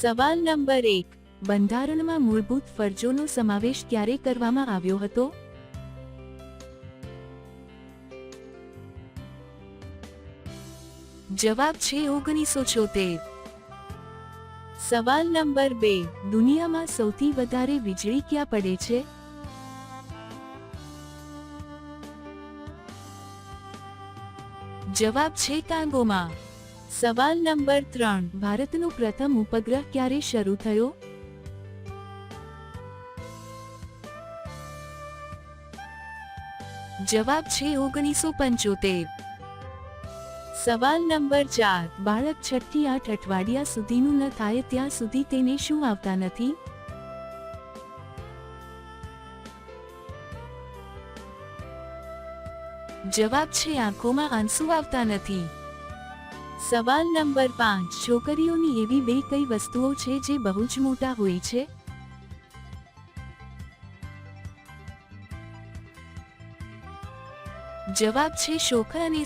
સવાલ નંબર 1, બંધારણમાં મૂળભૂત ફરજોનો સમાવેશ ક્યારે કરવામાં આવ્યો હતો? જવાબ છે 1976. સવાલ નંબર 2, દુનિયામાં સૌથી વધારે વીજળી ક્યાં પડે છે? જવાબ છે કોંગોમાં. સવાલ નંબર 3, ભારતનો પ્રથમ ઉપગ્રહ ક્યારે શરૂ થયો? જવાબ છે 1975. સવાલ નંબર 4, બાળક 6 થી 8 અઠવાડિયા સુધીનું ન થાય ત્યાં સુધી તેને શું આવતા નથી? જવાબ છે આંખોમાં આંસુ આવતા નથી. સવાલ નંબર 5, છોકરીઓની એવી બે કઈ વસ્તુઓ છે જે બહુ જ મોટા હોય છે? જવાબ છે શોખ અને